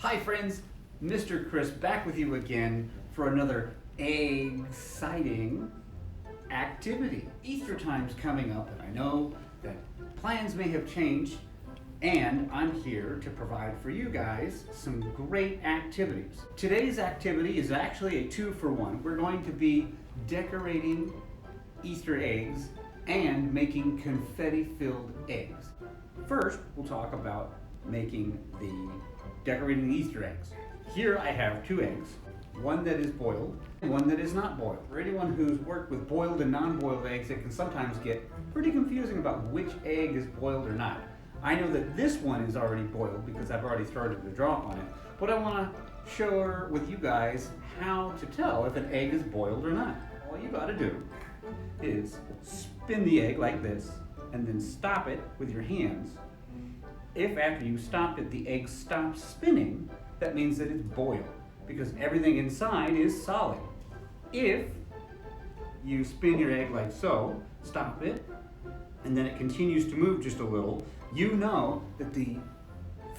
Hi friends, Mr. Chris back with you again for another exciting activity. Easter time's coming up and I know that plans may have changed and I'm here to provide for you guys some great activities. Today's activity is actually a 2-for-1. We're going to be decorating Easter eggs and making confetti-filled eggs. First, we'll talk about decorating the Easter eggs. Here I have 2 eggs, one that is boiled and one that is not boiled. For anyone who's worked with boiled and non-boiled eggs, it can sometimes get pretty confusing about which egg is boiled or not. I know that this one is already boiled because I've already started to draw on it, but I want to share with you guys how to tell if an egg is boiled or not. All you got to do is spin the egg like this and then stop it with your hands. If after you stop it, the egg stops spinning, that means that it's boiled because everything inside is solid. If you spin your egg like so, stop it, and then it continues to move just a little, you know that the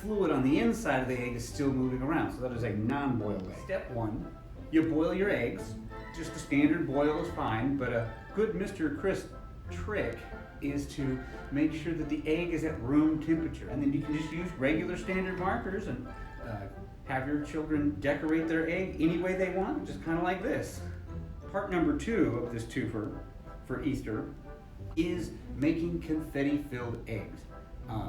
fluid on the inside of the egg is still moving around, so that is a non-boiled egg. Step 1, you boil your eggs. Just a standard boil is fine, but a good Mr. Chris trick is to make sure that the egg is at room temperature. And then you can just use regular standard markers and have your children decorate their egg any way they want, just kind of like this. Part number 2 of this twofer for Easter is making confetti-filled eggs.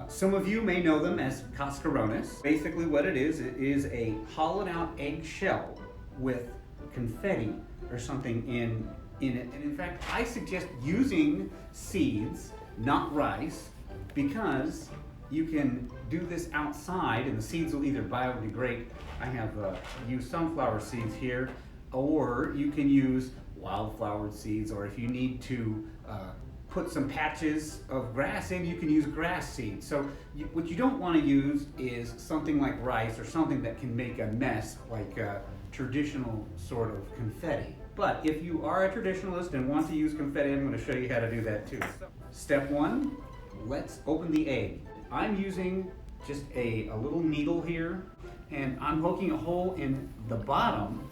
Some of you may know them as cascarones. Basically what it is a hollowed out egg shell with confetti or something in it. And in fact, I suggest using seeds, not rice, because you can do this outside and the seeds will either biodegrade. I have used sunflower seeds here, or you can use wildflower seeds, or if you need to put some patches of grass in, you can use grass seeds. So what you don't want to use is something like rice or something that can make a mess like traditional sort of confetti. But if you are a traditionalist and want to use confetti, I'm going to show you how to do that too. Step 1, let's open the egg. I'm using just a little needle here, and I'm poking a hole in the bottom.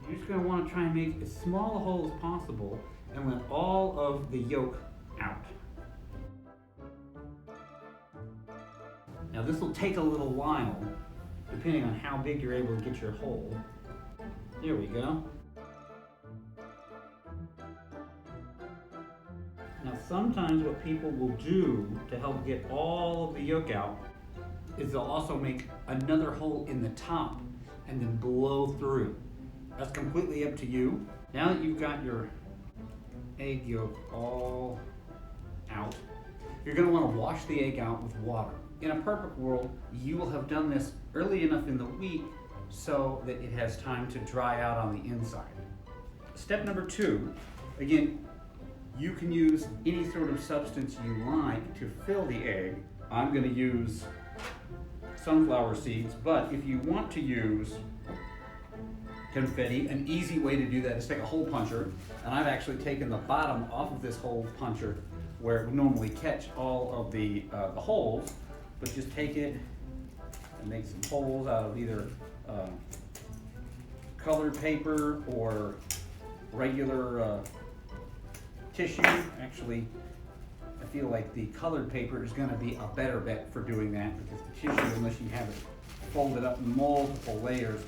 You're just going to want to try and make as small a hole as possible and let all of the yolk out. Now this will take a little while, depending on how big you're able to get your hole. There we go. Now sometimes what people will do to help get all of the yolk out is they'll also make another hole in the top and then blow through. That's completely up to you. Now that you've got your egg yolk all out, you're going to want to wash the egg out with water. In a perfect world, you will have done this early enough in the week so that it has time to dry out on the inside. Step number 2, again, you can use any sort of substance you like to fill the egg. I'm going to use sunflower seeds, but if you want to use confetti, an easy way to do that is take a hole puncher, and I've actually taken the bottom off of this hole puncher where it would normally catch all of the holes, but just take it and make some holes out of either colored paper or regular tissue. Actually, I feel like the colored paper is going to be a better bet for doing that, because the tissue, unless you have it folded up in multiple layers,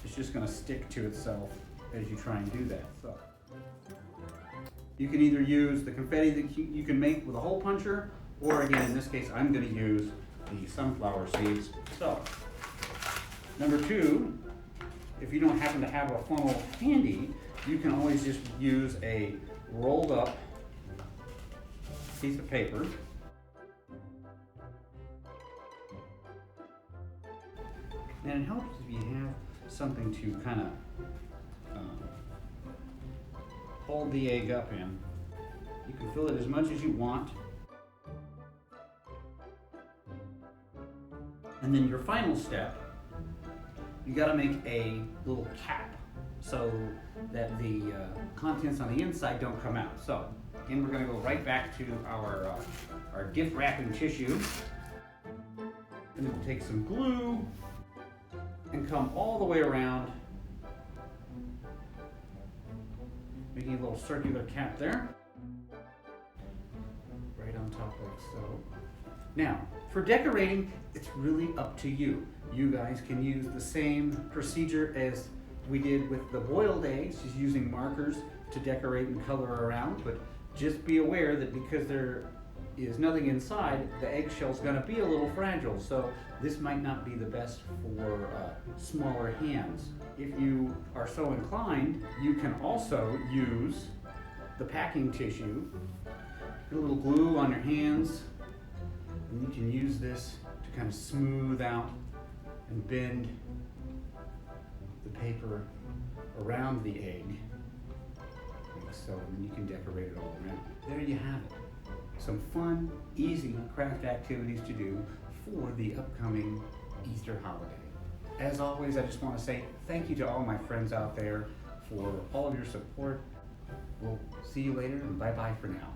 it's just going to stick to itself as you try and do that. So you can either use the confetti that you can make with a hole puncher, or again, in this case, I'm going to use the sunflower seeds. So number 2, if you don't happen to have a funnel handy, you can always just use a rolled up piece of paper. And it helps if you have something to kind of hold the egg up in. You can fill it as much as you want. And then your final step, you got to make a little cap so that the contents on the inside don't come out. So again, we're going to go right back to our gift wrapping tissue, and then we'll take some glue and come all the way around, making a little circular cap there, right on top like so. Now, for decorating, it's really up to you. You guys can use the same procedure as we did with the boiled eggs, just using markers to decorate and color around, but just be aware that because there is nothing inside, the eggshell's gonna be a little fragile, so this might not be the best for smaller hands. If you are so inclined, you can also use the packing tissue, get a little glue on your hands, and you can use this to kind of smooth out and bend the paper around the egg, like so, and then you can decorate it all around. There you have it. Some fun, easy craft activities to do for the upcoming Easter holiday. As always, I just want to say thank you to all my friends out there for all of your support. We'll see you later, and bye-bye for now.